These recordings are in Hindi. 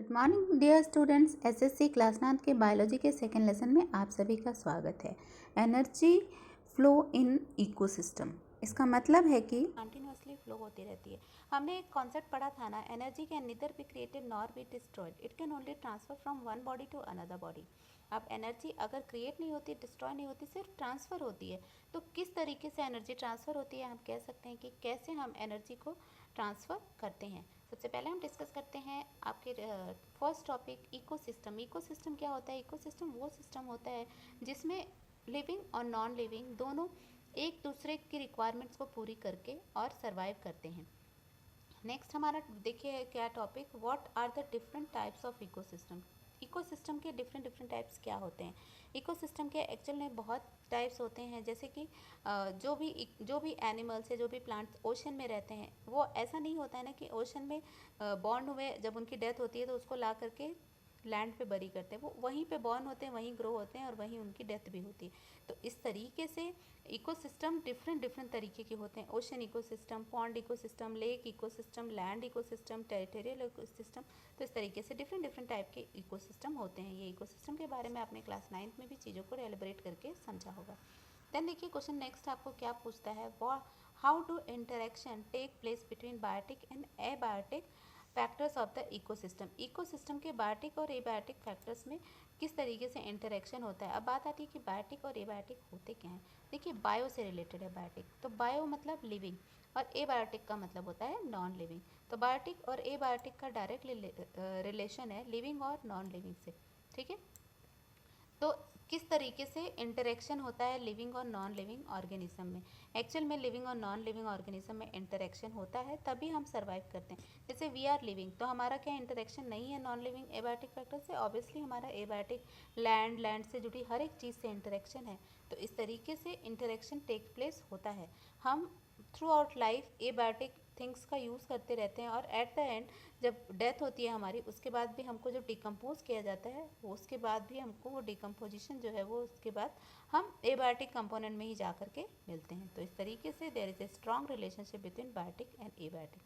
Good morning dear students. SSC class 9 के बायोलॉजी के सेकेंड लेसन में आप सभी का स्वागत है। एनर्जी फ्लो इन इकोसिस्टम, इसका मतलब है कि कंटिन्यूसली फ्लो होती रहती है। हमने एक कॉन्सेप्ट पढ़ा था ना, energy can neither be created nor be destroyed, it can only transfer from one body to another body. अब एनर्जी अगर क्रिएट नहीं होती, डिस्ट्रॉय नहीं होती, सिर्फ ट्रांसफ़र होती है। तो किस तरीके से एनर्जी ट्रांसफ़र होती है, हम कह सकते हैं कि कैसे हम एनर्जी को ट्रांसफ़र करते हैं। सबसे पहले हम डिस्कस करते हैं आपके फर्स्ट टॉपिक इकोसिस्टम। इकोसिस्टम क्या होता है? इकोसिस्टम वो सिस्टम होता है जिसमें लिविंग और नॉन लिविंग दोनों एक दूसरे की रिक्वायरमेंट्स को पूरी करके और सरवाइव करते हैं। नेक्स्ट हमारा देखिए क्या topic, what are the different types of ecosystem. Ecosystem के डिफरेंट टाइप्स क्या होते हैं? इकोसिस्टम के एक्चुअल में बहुत टाइप्स होते हैं, जैसे कि जो भी एनिमल्स है, जो भी प्लांट्स ओशन में रहते हैं, वो ऐसा नहीं होता है ना कि ओशन में बॉर्न हुए, जब उनकी डेथ होती है तो उसको ला करके लैंड पे बरी करते हैं। वो वहीं पे बॉर्न होते हैं, वहीं ग्रो होते हैं और वहीं उनकी डेथ भी होती है। तो इस तरीके से इकोसिस्टम डिफरेंट तरीके के होते हैं। Ocean ecosystem, pond ecosystem, lake ecosystem, land ecosystem, territorial ecosystem. तो इस तरीके से डिफरेंट टाइप के इकोसिस्टम होते हैं। ये इकोसिस्टम के बारे में आपने क्लास 9 में भी चीज़ों को एलिब्रेट करके समझा होगा। देन देखिए क्वेश्चन नेक्स्ट आपको क्या पूछता है, how do interaction take place between biotic and abiotic factors of the ecosystem. Ecosystem के बायोटिक और एबायोटिक फैक्टर्स में किस तरीके से इंटरेक्शन होता है। अब बात आती है कि बायोटिक और एबायोटिक होते क्या हैं। देखिए बायो से रिलेटेड है बायोटिक, तो बायो मतलब लिविंग और एबायोटिक का मतलब होता है नॉन लिविंग। तो बायोटिक और एबायोटिक का डायरेक्ट रिलेशन है लिविंग और नॉन लिविंग से, ठीक है। तो किस तरीके से इंटरेक्शन होता है लिविंग और नॉन लिविंग ऑर्गेनिज्म में। एक्चुअल में लिविंग और नॉन लिविंग ऑर्गेनिज्म में इंटरेक्शन होता है, तभी हम सर्वाइव करते हैं। जैसे वी आर लिविंग, तो हमारा क्या इंटरेक्शन नहीं है नॉन लिविंग एबायोटिक फैक्टर से। ऑब्वियसली हमारा एबायोटिक लैंड से जुड़ी हर एक चीज़ से इंटरेक्शन है। तो इस तरीके से इंटरेक्शन टेक प्लेस होता है। हम through out life abiotic things का यूज़ करते रहते हैं और एट द एंड जब डेथ होती है हमारी, उसके बाद भी हमको जो डिकम्पोज किया जाता है, वो उसके बाद भी हमको वो डिकम्पोजिशन जो है वो उसके बाद हम एबायोटिक कंपोनेंट में ही जा कर के मिलते हैं। तो इस तरीके से there is a strong relationship between biotic and abiotic.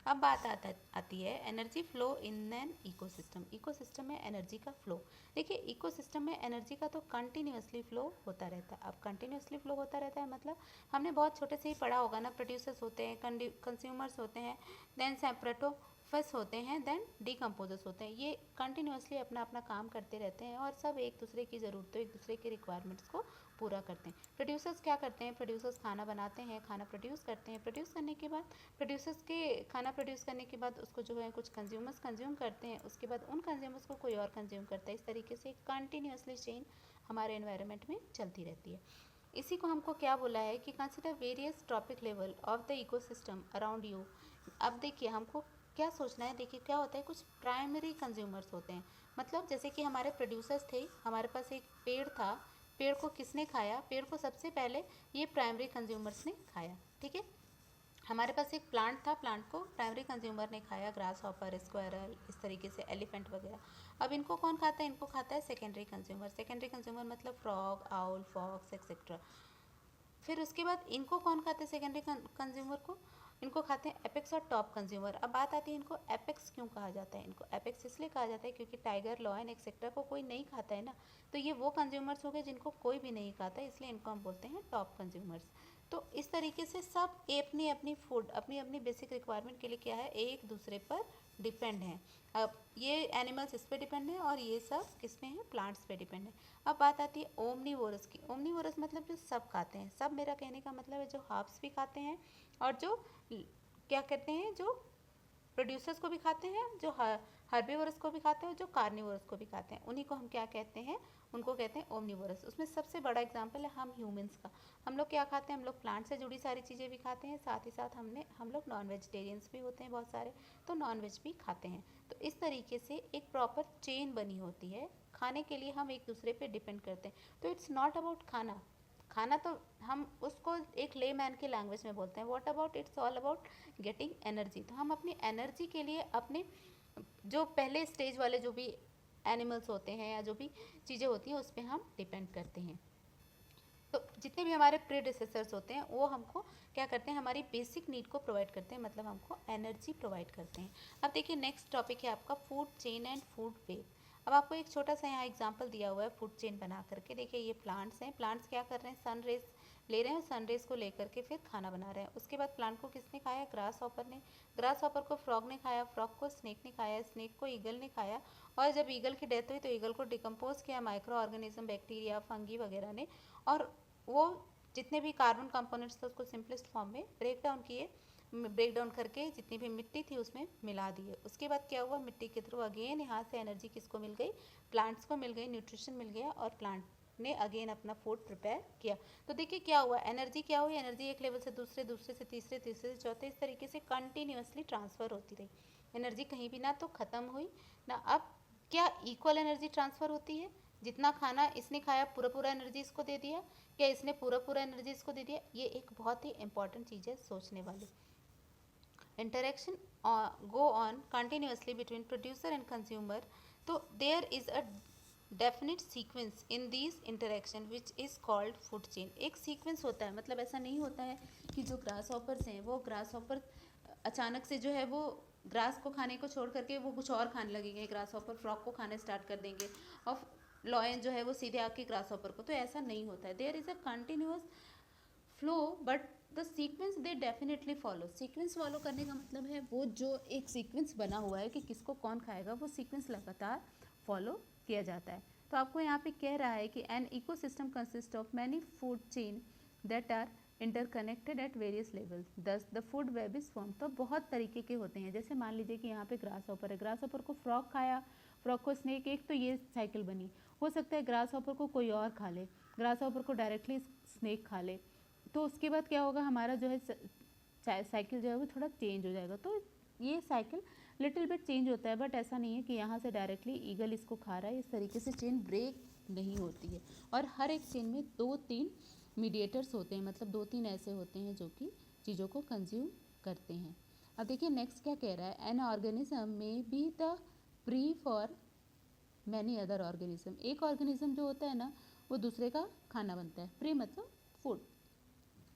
अब बात आती है energy flow in an ecosystem. Ecosystem में एनर्जी का फ्लो। देखिए इकोसिस्टम में एनर्जी का तो कंटिन्यूसली फ्लो होता रहता है। अब कंटिन्यूसली फ्लो होता रहता है मतलब हमने बहुत छोटे से ही पढ़ा होगा ना, प्रोड्यूसर्स होते हैं, कंज्यूमर्स होते हैं, देन सेपरेटोफस होते हैं, देन डिकम्पोजर्स होते हैं। ये कंटिन्यूसली अपना अपना काम करते रहते हैं और सब एक दूसरे की ज़रूरतों, एक दूसरे के रिक्वायरमेंट्स को पूरा करते हैं। प्रोड्यूसर्स क्या करते हैं? प्रोड्यूसर्स खाना बनाते हैं, खाना प्रोड्यूस करते हैं। प्रोड्यूस करने के बाद प्रोड्यूसर्स के खाना प्रोड्यूस करने के बाद उसको जो है कुछ कंज्यूमर्स कंज्यूम करते हैं, उसके बाद उन कंज्यूमर्स को कोई और कंज्यूम करता है। इस तरीके से कंटिन्यूसली चेन हमारे एनवायरनमेंट में चलती रहती है। इसी को हमको क्या बोला है कि consider various trophic level of the ecosystem around you. अब देखिए हमको क्या सोचना है। देखिए क्या होता है, कुछ प्राइमरी कंज्यूमर्स होते हैं, मतलब जैसे कि हमारे प्रोड्यूसर्स थे, हमारे पास एक पेड़ था, पेड़ को किसने खाया? पेड़ को सबसे पहले ये प्राइमरी कंज्यूमर्स ने खाया, ठीक है। हमारे पास एक प्लांट था, प्लांट को प्राइमरी कंज्यूमर ने खाया, ग्रास हॉपर, स्क्वायरल, इस तरीके से एलिफेंट वगैरह। अब इनको कौन खाता है? इनको खाता है सेकेंडरी कंज्यूमर। सेकेंडरी कंज्यूमर मतलब फ्रॉग, आउल, फॉक्स एक्सेट्रा। फिर उसके बाद इनको कौन खाते हैं? सेकेंडरी कंज्यूमर को इनको खाते हैं एपेक्स और टॉप कंज्यूमर। अब बात आती है इनको एपेक्स क्यों कहा जाता है? इनको एपेक्स इसलिए कहा जाता है क्योंकि टाइगर, लॉयन एक्सेट्रा को कोई नहीं खाता है ना, तो ये वो कंज्यूमर्स हो गए जिनको कोई भी नहीं खाता है, इसलिए इनको हम बोलते हैं टॉप कंज्यूमर्स। तो इस तरीके से सब अपनी अपनी फूड, अपनी अपनी बेसिक रिक्वायरमेंट के लिए क्या है, एक दूसरे पर डिपेंड है। अब ये एनिमल्स इस पे डिपेंड है और ये सब किस पे हैं? प्लांट्स पे डिपेंड है। अब बात आती है ओमनीवोरस की। ओमनीवोरस मतलब जो सब खाते हैं। सब मेरा कहने का मतलब है जो हर्ब्स भी खाते हैं और जो क्या कहते हैं, जो प्रोड्यूसर्स को भी खाते हैं, जो हर्बीवोरस को भी खाते हैं, जो कार्निवोरस को भी खाते हैं, उन्हीं को हम क्या कहते हैं? उनको कहते हैं ओमनीवोरस। उसमें सबसे बड़ा एग्जांपल है हम ह्यूमंस का। हम लोग क्या खाते हैं? हम लोग प्लांट से जुड़ी सारी चीज़ें भी खाते हैं, साथ ही साथ हम लोग नॉन वेजिटेरियंस भी होते हैं बहुत सारे, तो नॉन वेज भी खाते हैं। तो इस तरीके से एक प्रॉपर चेन बनी होती है, खाने के लिए हम एक दूसरे पे डिपेंड करते हैं। तो इट्स नॉट अबाउट खाना। खाना तो हम उसको एक ले मैन की लैंग्वेज में बोलते हैं। What about, it's all about getting energy. तो हम अपनी एनर्जी के लिए अपने जो पहले स्टेज वाले जो भी एनिमल्स होते हैं या जो भी चीज़ें होती हैं उस पर हम डिपेंड करते हैं। तो जितने भी हमारे प्रीडिसेसर्स होते हैं वो हमको क्या करते हैं, हमारी बेसिक नीड को प्रोवाइड करते हैं, मतलब हमको एनर्जी प्रोवाइड करते हैं। अब देखिए नेक्स्ट टॉपिक है आपका food chain and food web. अब आपको एक छोटा सा यहाँ एग्जांपल दिया हुआ है फूड चेन बना करके। देखिए ये प्लांट्स हैं, प्लांट्स क्या कर रहे हैं, सन रेज ले रहे हैं, सन रेज को लेकर के फिर खाना बना रहे हैं। उसके बाद प्लांट को किसने खाया, ग्रास हॉपर ने, ग्रास हॉपर को फ्रॉग ने खाया, फ्रॉग को स्नेक ने खाया, स्नेक को ईगल ने खाया, और जब ईगल की डेथ हुई तो ईगल को डिकम्पोज किया माइक्रो ऑर्गेनिज्म, बैक्टीरिया, फंगी वगैरह ने, और वो जितने भी कार्बन कंपोनेंट्स थे उसको सिंपलेस्ट फॉर्म में ब्रेक डाउन किए, ब्रेक डाउन करके जितनी भी मिट्टी थी उसमें मिला दिए। उसके बाद क्या हुआ, मिट्टी के थ्रू अगेन यहाँ से एनर्जी किसको मिल गई, प्लांट्स को मिल गई, न्यूट्रिशन मिल गया, और प्लांट ने अगेन अपना फूड प्रिपेयर किया। तो देखिए क्या हुआ, एनर्जी क्या हुई, एनर्जी एक लेवल से दूसरे, दूसरे से तीसरे, तीसरे से चौथे, इस तरीके से कंटिन्यूसली ट्रांसफ़र होती रही। एनर्जी कहीं भी ना तो ख़त्म हुई ना, अब क्या इक्वल एनर्जी ट्रांसफ़र होती है, जितना खाना इसने खाया पूरा पूरा एनर्जी इसको दे दिया, क्या इसने पूरा पूरा एनर्जी इसको दे दिया। ये एक बहुत ही इंपॉर्टेंट चीज़ है सोचने वाली। Interaction go on continuously between producer and consumer, तो there is a definite sequence in these interaction which is called food chain. एक सीक्वेंस होता है, मतलब ऐसा नहीं होता है कि जो ग्रास हॉपर्स हैं वो ग्रास हॉपर अचानक से जो है वो ग्रास को खाने को छोड़ करके वो कुछ और खाने लगेंगे, ग्रास हॉपर फ्रॉग को खाना स्टार्ट कर देंगे, और लॉयन जो है वो सीधे आके ग्रास हॉपर को, तो ऐसा नहीं होता है। There is a continuous flow but the sequence they definitely follow. Sequence follow करने का मतलब है वो जो एक सीक्वेंस बना हुआ है कि किसको कौन खाएगा, वो सीक्वेंस लगातार फॉलो किया जाता है। तो आपको यहाँ पे कह रहा है कि an ecosystem consist of many food chain that are interconnected at various levels, thus the food web is form. तो बहुत तरीके के होते हैं, जैसे मान लीजिए कि यहाँ पे ग्रास हॉपर है, ग्रास हॉपर को फ्रॉग खाया, फ्रॉग को स्नेक, एक तो ये साइकिल बनी। हो सकता है ग्रास हॉपर को कोई और खा ले, ग्रास हॉपर को डायरेक्टली स्नेक खा ले, तो उसके बाद क्या होगा, हमारा जो है साइकिल जो है वो थोड़ा चेंज हो जाएगा। तो ये साइकिल लिटिल बिट चेंज होता है, बट ऐसा नहीं है कि यहाँ से डायरेक्टली ईगल इसको खा रहा है, इस तरीके से चेन ब्रेक नहीं होती है। और हर एक चेन में 2-3 मीडिएटर्स होते हैं, मतलब 2-3 ऐसे होते हैं जो कि चीज़ों को कंज्यूम करते हैं। अब देखिए नेक्स्ट क्या कह रहा है, एन ऑर्गेनिज्म में be the pre for many other organism. एक ऑर्गेनिज्म जो होता है ना वो दूसरे का खाना बनता है, प्री मतलब food.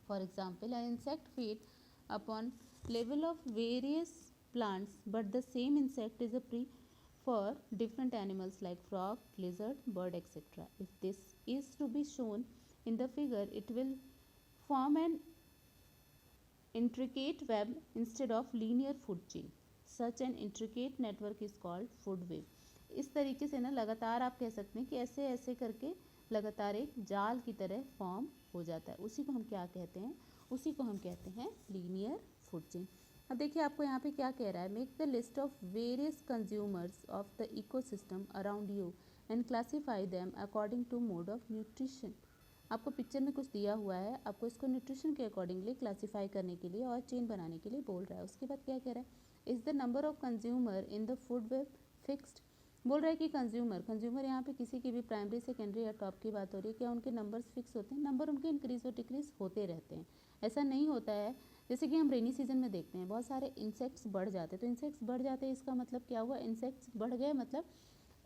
For example, an insect feed upon level of various plants, but the same insect is a prey for different animals like frog, lizard, bird, etc. If this is to be shown in the figure, it will form an intricate web instead of linear food chain. Such an intricate network is called food web. इस तरीके से ना लगातार आप कह सकते हैं कि ऐसे ऐसे करके लगातार एक जाल की तरह फॉर्म हो जाता है, उसी को हम क्या कहते हैं, उसी को हम कहते हैं लीनियर फूड चेन। अब देखिए आपको यहाँ पे क्या कह रहा है, make the list of various consumers of the ecosystem around you and classify them according to mode of nutrition. आपको पिक्चर में कुछ दिया हुआ है, आपको इसको न्यूट्रिशन के अकॉर्डिंगली क्लासीफाई करने के लिए और चेन बनाने के लिए बोल रहा है। उसके बाद क्या कह रहा है, is the number of consumer in the food web fixed. बोल रहा है कि कंज्यूमर यहाँ पे किसी की भी प्राइमरी, सेकेंडरी या टॉप की बात हो रही है, क्या उनके नंबर्स फिक्स होते हैं, नंबर उनके इंक्रीज और डिक्रीज होते रहते हैं। ऐसा नहीं होता है, जैसे कि हम रेनी सीजन में देखते हैं बहुत सारे इंसेक्ट्स बढ़ जाते हैं, तो इंसेक्ट्स बढ़ जाते हैं इसका मतलब क्या हुआ, इंसेक्ट्स बढ़ गए, मतलब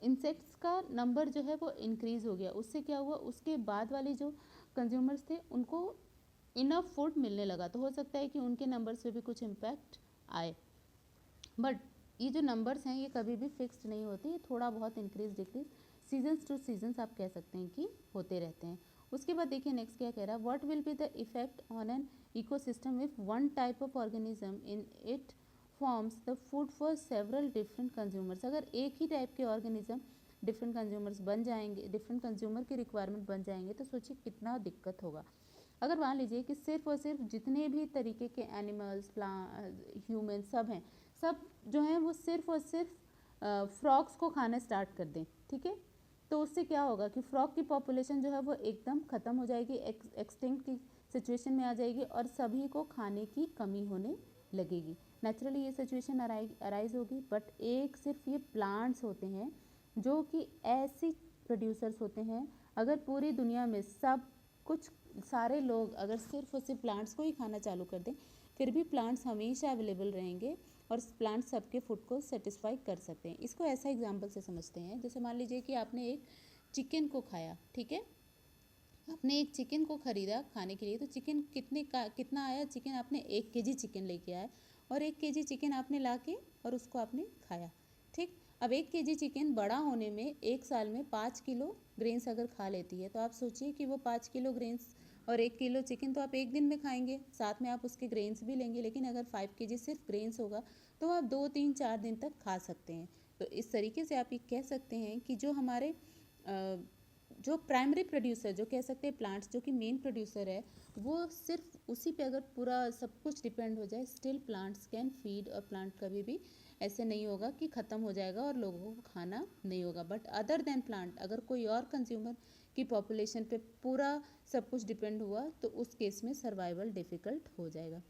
इंसेक्ट्स का नंबर जो है वो इंक्रीज़ हो गया। उससे क्या हुआ, उसके बाद वाले जो कंज्यूमर्स थे उनको इनफ फूड मिलने लगा, तो हो सकता है कि उनके नंबर्स पे भी कुछ इम्पैक्ट आए। बट ये जो नंबर्स हैं ये कभी भी फिक्स्ड नहीं होती, ये थोड़ा बहुत increase decrease seasons two seasons आप कह सकते हैं कि होते रहते हैं। उसके बाद देखिए नेक्स्ट क्या कह रहा है, what will be the effect on an ecosystem if one type of organism in it forms the food for several different consumers. अगर एक ही टाइप के ऑर्गेनिज्म डिफरेंट कंज्यूमर्स बन जाएंगे, डिफरेंट कंज्यूमर की रिक्वायरमेंट बन जाएंगे, तो सोचिए कितना दिक्कत होगा। अगर मान लीजिए कि सिर्फ और सिर्फ जितने भी तरीके के एनिमल्स, ह्यूमन सब हैं, सब जो हैं वो सिर्फ और सिर्फ फ्रॉग्स को खाना स्टार्ट कर दें, ठीक है, तो उससे क्या होगा कि फ्रॉग की पॉपुलेशन जो है वो एकदम ख़त्म हो जाएगी, एक्सटिंक्ट की सिचुएशन में आ जाएगी, और सभी को खाने की कमी होने लगेगी। नेचुरली ये सिचुएशन अराइज होगी, बट एक सिर्फ ये प्लांट्स होते हैं जो कि ऐसे प्रोड्यूसर्स होते हैं, अगर पूरी दुनिया में सब कुछ सारे लोग अगर सिर्फ और सिर्फ प्लांट्स को ही खाना चालू कर दें, फिर भी प्लांट्स हमेशा अवेलेबल रहेंगे और प्लांट्स सबके फूड को सेटिस्फाई कर सकते हैं। इसको ऐसा एग्जांपल से समझते हैं, जैसे मान लीजिए कि आपने एक चिकन को खाया, ठीक है, आपने एक चिकन को ख़रीदा खाने के लिए, तो चिकन कितना आया, चिकन आपने 1 kg चिकन लेके आए और 1 kg चिकन आपने ला के और उसको आपने खाया। ठीक, अब 1 kg चिकन बड़ा होने में 1 साल में 5 किलो ग्रेन्स अगर खा लेती है, तो आप सोचिए कि वो 5 किलो ग्रेन्स और 1 किलो चिकन तो आप एक दिन में खाएंगे, साथ में आप उसके ग्रेन्स भी लेंगे। लेकिन अगर 5 kg सिर्फ ग्रेन्स होगा तो आप 2 3 4 दिन तक खा सकते हैं। तो इस तरीके से आप ये कह सकते हैं कि जो हमारे जो प्राइमरी प्रोड्यूसर, जो कह सकते हैं प्लांट्स, जो कि मेन प्रोड्यूसर है, वो सिर्फ उसी पे अगर पूरा सब कुछ डिपेंड हो जाए, स्टिल प्लांट्स कैन फीड। और प्लांट कभी भी ऐसे नहीं होगा कि ख़त्म हो जाएगा और लोगों को खाना नहीं होगा। बट अदर देन प्लांट, अगर कोई और कंज्यूमर की पॉपुलेशन पे पूरा सब कुछ डिपेंड हुआ तो उस केस में सर्वाइवल डिफ़िकल्ट हो जाएगा।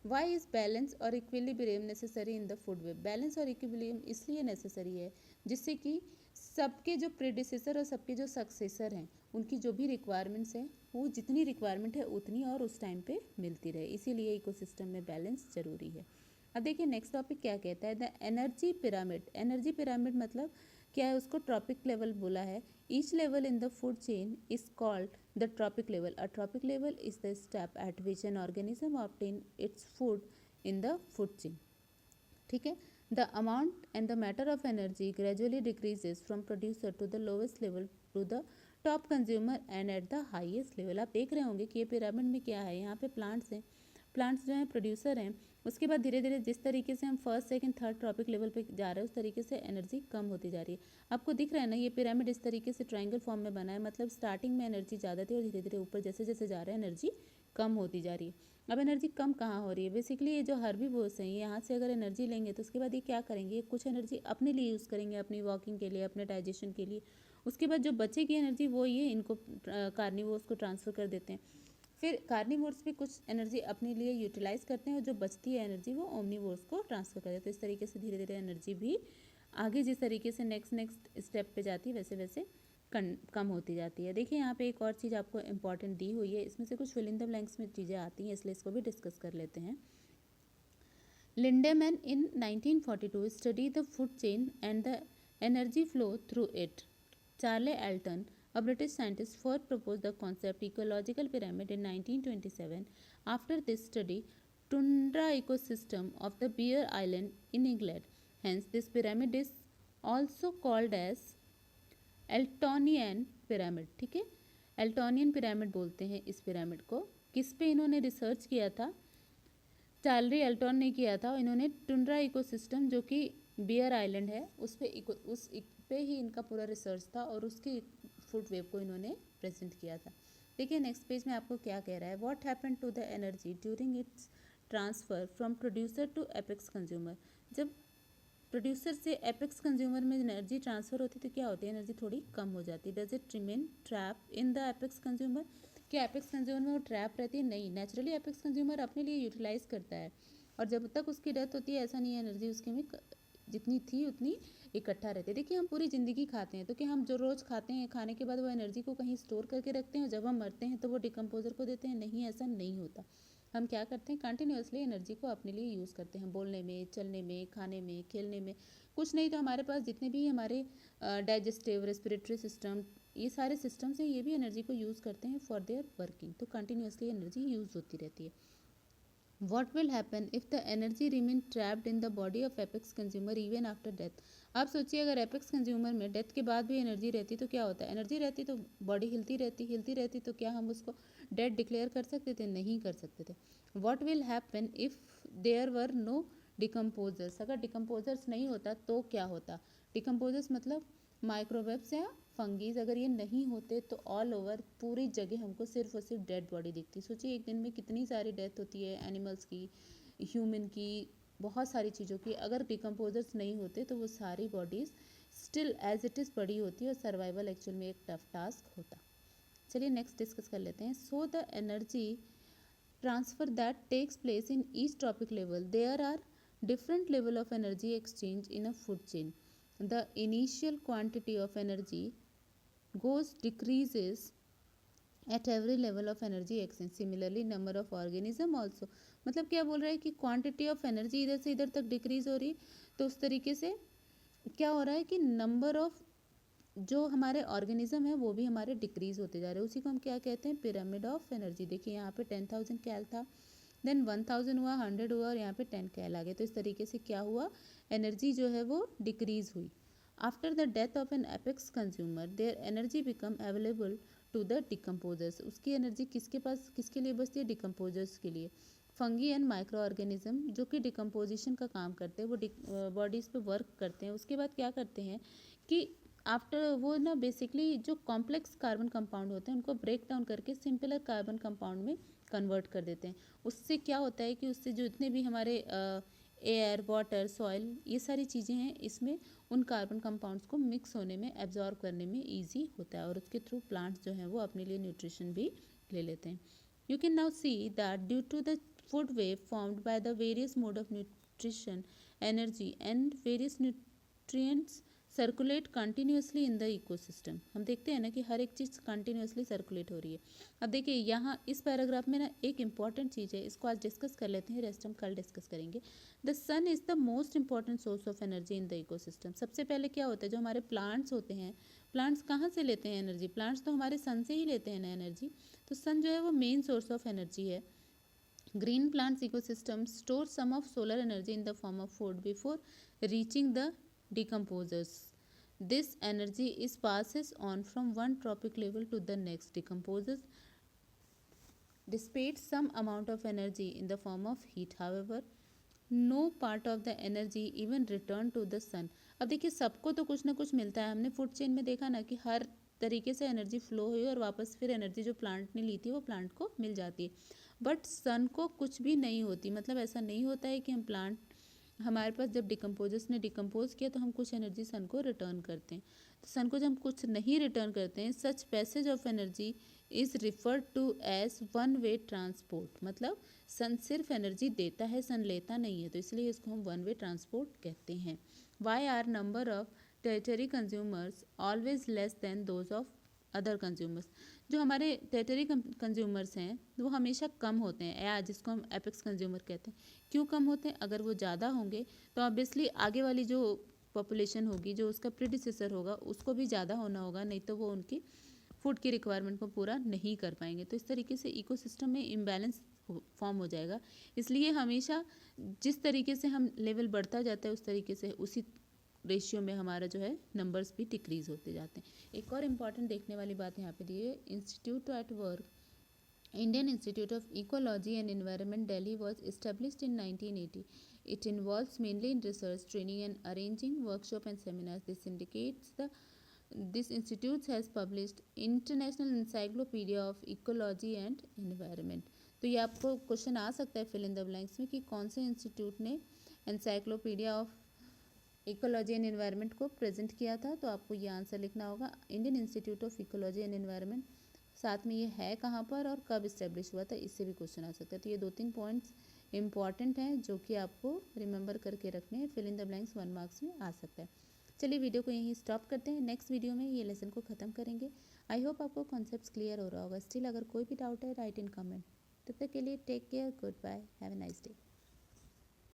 वाई इज़ बैलेंस और equilibrium necessary in the food web. Balance और इक्विलिब्रियम इसलिए नेसेसरी है जिससे कि सबके जो प्रेडिसेसर और सबके जो सक्सेसर हैं, उनकी जो भी रिक्वायरमेंट्स हैं, वो जितनी रिक्वायरमेंट है उतनी और उस टाइम पे मिलती रहे। इसीलिए इकोसिस्टम में बैलेंस जरूरी है। अब देखिए नेक्स्ट टॉपिक क्या कहता है, the energy pyramid. Energy pyramid मतलब क्या है, उसको ट्रॉपिक लेवल बोला है। Each level in the food chain is called the trophic level. A trophic level is the step at which an organism obtain its food in the food chain. ठीक है, the amount and the matter of energy gradually decreases from producer to the lowest level to the top consumer and at the highest level. आप देख रहे होंगे कि ये पिरामिड में क्या है, यहाँ पे प्लांट्स हैं, प्लांट्स जो हैं प्रोड्यूसर हैं, उसके बाद धीरे धीरे जिस तरीके से हम first second third trophic level पे जा रहे हैं उस तरीके से एनर्जी कम होती जा रही है। आपको दिख रहा है ना, ये पिरामिड इस तरीके से ट्रायंगल फॉर्म में बना है, मतलब स्टार्टिंग में एनर्जी ज़्यादा थी और धीरे धीरे ऊपर जैसे जैसे जा रहे हैं एनर्जी कम होती जा रही है। अब एनर्जी कम कहाँ हो रही है, बेसिकली ये जो हर्बीवोर्स हैं, यहाँ से अगर एनर्जी लेंगे तो उसके बाद ये क्या करेंगे, कुछ एनर्जी अपने लिए यूज़ करेंगे, अपनी वॉकिंग के लिए, अपने डाइजेशन के लिए। उसके बाद जो बचेगी एनर्जी वो ये इनको कार्निवोर्स को ट्रांसफ़र कर देते हैं। फिर कार्निवोर्स भी कुछ एनर्जी अपने लिए यूटिलाइज करते हैं और जो बचती है एनर्जी वो ओमनीवोर्स को ट्रांसफ़र कर देते हैं। तो इस तरीके से धीरे धीरे एनर्जी भी आगे जिस तरीके से नेक्स्ट स्टेप पे जाती है वैसे वैसे कम होती जाती है। देखिए यहाँ पे एक और चीज़ आपको इंपॉर्टेंट दी हुई है, इसमें से कुछ फिल इन द ब्लैंक्स में चीज़ें आती हैं, इसलिए इसको भी डिस्कस कर लेते हैं। Lindeman in 1942 study the food chain and the energy flow through it. Charles Elton, a British scientist, first proposed the concept ecological pyramid in 1927. After this study, tundra ecosystem of the Bear Island in England. Hence, this pyramid is also called as Eltonian pyramid. ठीक है, एल्टोनियन पिरामिड बोलते हैं इस पिरामिड को। किस पे इन्होंने रिसर्च किया था, चार्ली एल्टन ने किया था। इन्होंने टुंड्रा इकोसिस्टम जो कि बियर आइलैंड है उस पे ही इनका पूरा रिसर्च था और उसकी फूड वेव को इन्होंने प्रेजेंट किया था। देखिए नेक्स्ट पेज में आपको क्या कह रहा है, what happen to the energy during its transfer from producer to apex consumer. जब प्रोड्यूसर से एपेक्स कंज्यूमर में एनर्जी ट्रांसफ़र होती है तो क्या होती है, एनर्जी थोड़ी कम हो जाती है। Does it remain trap in the apex consumer. क्या एपेक्स कंज्यूमर में वो ट्रैप रहती है, नहीं। नेचुरली एपेक्स कंज्यूमर अपने लिए यूटिलाइज करता है और जब तक उसकी डेथ होती है ऐसा नहीं है, एनर्जी उसके में जितनी थी उतनी इकट्ठा रहती है। देखिए हम पूरी ज़िंदगी खाते हैं तो क्या हम जो रोज़ खाते हैं खाने के बाद वो एनर्जी को कहीं स्टोर करके रखते हैं और जब हम मरते हैं तो वो डिकम्पोजर को देते हैं, नहीं, ऐसा नहीं होता। हम क्या करते हैं, कंटिन्यूसली एनर्जी को अपने लिए यूज़ करते हैं, बोलने में, चलने में, खाने में, खेलने में। कुछ नहीं तो हमारे पास जितने भी हमारे डाइजेस्टिव, रेस्पिरेटरी सिस्टम, ये सारे सिस्टम्स हैं, ये भी एनर्जी को यूज़ करते हैं फॉर देयर वर्किंग। तो कंटिन्यूसली एनर्जी यूज़ होती रहती है। What will happen if the energy remain trapped in the body of apex consumer even after death? आप सोचिए अगर एपेक्स कंज्यूमर में डेथ के बाद भी एनर्जी रहती तो क्या होता है, एनर्जी रहती तो बॉडी हिलती रहती तो क्या हम उसको डेड डिक्लेयर कर सकते थे, नहीं कर सकते थे। What will happen if there were no decomposers. अगर डिकम्पोजर्स नहीं होता तो क्या होता, डिकम्पोजर्स मतलब माइक्रोवेव्स या फंगीज, अगर ये नहीं होते तो ऑल ओवर पूरी जगह हमको सिर्फ और सिर्फ डेड बॉडी दिखती। सोचिए एक दिन में कितनी सारी डेथ होती है, एनिमल्स की, ह्यूमन की, बहुत सारी चीज़ों की। अगर डिकम्पोजर्स नहीं होते तो वो सारी bodies still as it is पड़ी होती और सर्वाइवल एक्चुअल में एक टफ टास्क होता। चलिए नेक्स्ट डिस्कस कर लेते हैं। So the energy transfer that takes place in each trophic level, there are different level of energy exchange in a food chain. The initial quantity of energy goes decreases at every level of energy exchange. Similarly number of organism also. मतलब क्या बोल रहा है कि क्वांटिटी ऑफ एनर्जी इधर से इधर तक डिक्रीज हो रही है, तो उस तरीके से क्या हो रहा है कि नंबर ऑफ जो हमारे ऑर्गेनिज्म है वो भी हमारे डिक्रीज होते जा रहे हैं। उसी को हम क्या कहते हैं, पिरामिड ऑफ एनर्जी। देखिए यहाँ पे 10,000 कैल था, देन 1000 हुआ, 100 हुआ और यहाँ पे 10 कैल आ गए। तो इस तरीके से क्या हुआ, एनर्जी जो है वो डिक्रीज हुई। After the death of an apex consumer their energy become available to the decomposers. उसकी एनर्जी किसके पास, किसके लिए बचती है, डिकम्पोजर्स के लिए। फंगी एंड माइक्रो ऑर्गेनिज्म जो कि डिकम्पोजिशन का काम करते हैं, वो बॉडीज़ पे वर्क करते हैं। उसके बाद क्या करते हैं कि आफ्टर वो ना बेसिकली जो कॉम्प्लेक्स कार्बन कंपाउंड होते हैं उनको ब्रेक डाउन करके सिंपलर कार्बन कंपाउंड में कन्वर्ट कर देते हैं। उससे क्या होता है कि उससे जो इतने भी हमारे एयर, वाटर, सॉइल, ये सारी चीज़ें हैं, इसमें उन कार्बन कंपाउंड्स को मिक्स होने में, एब्जॉर्ब करने में ईजी होता है और उसके थ्रू प्लांट्स जो हैं वो अपने लिए न्यूट्रिशन भी ले लेते हैं। You can now see that due to the food wave formed by the various mode of nutrition, energy and various nutrients circulate continuously in the ecosystem. हम देखते हैं ना कि हर एक चीज़ कंटिन्यूसली सर्कुलेट हो रही है। अब देखिए यहाँ इस पैराग्राफ में ना एक इंपॉर्टेंट चीज़ है, इसको आज डिस्कस कर लेते हैं, रेस्ट हम कल डिस्कस करेंगे। The sun is the most important source of energy in the ecosystem. सबसे पहले क्या होता है, जो हमारे प्लांट्स होते हैं, प्लांट्स कहाँ से लेते हैं एनर्जी, प्लांट्स तो हमारे सन से ही लेते हैं ना एनर्जी। तो सन जो है वो मेन सोर्स ऑफ एनर्जी है। Green plants ecosystem store some of solar energy in the form of food before reaching the decomposers. This energy is passes on from one tropic level to the next. Decomposers dissipate some amount of energy in the form of heat. However, no part of the energy even return to the sun. अब देखिए सबको तो कुछ ना कुछ मिलता है। हमने फूड चेन में देखा ना कि हर तरीके से एनर्जी फ्लो हुई और वापस फिर एनर्जी जो प्लांट ने ली थी वो प्लांट को मिल जाती है। बट सन को कुछ भी नहीं होती। मतलब ऐसा नहीं होता है कि हम प्लांट, हमारे पास जब डिकम्पोजर्स ने डिकम्पोज किया तो हम कुछ एनर्जी सन को रिटर्न करते हैं। तो सन को जब हम कुछ नहीं रिटर्न करते हैं, such passage of energy is referred to as one way transport. मतलब सन सिर्फ एनर्जी देता है, सन लेता नहीं है, तो इसलिए इसको हम वन वे ट्रांसपोर्ट कहते हैं। Why are number of tertiary consumers always less than those of other consumers. जो हमारे टेरिटरी कंज्यूमर्स हैं वो हमेशा कम होते हैं, या जिसको हम एपेक्स कंज्यूमर कहते हैं। क्यों कम होते हैं, अगर वो ज़्यादा होंगे तो ऑब्वियसली आगे वाली जो पॉपुलेशन होगी, जो उसका प्रीडिसेसर होगा, उसको भी ज़्यादा होना होगा, नहीं तो वो उनकी फूड की रिक्वायरमेंट को पूरा नहीं कर पाएंगे। तो इस तरीके से इकोसिस्टम में इम्बैलेंस फॉर्म हो जाएगा। इसलिए हमेशा जिस तरीके से हम लेवल बढ़ता जाता है उस तरीके से उसी रेशियो में हमारा जो है नंबर्स भी डिक्रीज होते जाते हैं। एक और इम्पॉर्टेंट देखने वाली बात यहाँ पे दी है, institute at work, Indian institute of ecology and environment Delhi was established in 1980. It involves mainly in research, training and arranging workshop and seminars. This institute has published International Encyclopedia of Ecology and Environment. तो ये आपको क्वेश्चन आ सकता है फिल इन द ब्लैंक्स में कि कौन से इंस्टीट्यूट ने encyclopedia of ecology and environment को प्रेजेंट किया था। तो आपको ये आंसर लिखना होगा, Indian institute of ecology and environment. साथ में ये है कहाँ पर और कब इस्टेब्लिश हुआ था, इससे भी क्वेश्चन आ सकता है। तो ये 2-3 पॉइंट्स इंपॉर्टेंट हैं जो कि आपको रिमेंबर करके रखने हैं। Fill in the blanks 1 marks में आ सकता है। चलिए वीडियो को यहीं स्टॉप करते हैं, नेक्स्ट वीडियो में ये लेसन को ख़त्म करेंगे। आई होप आपको कॉन्सेप्ट्स क्लियर हो रहा होगा। स्टिल अगर कोई भी डाउट है राइट इन कमेंट। तब तक के लिए take care, good bye, have a nice day.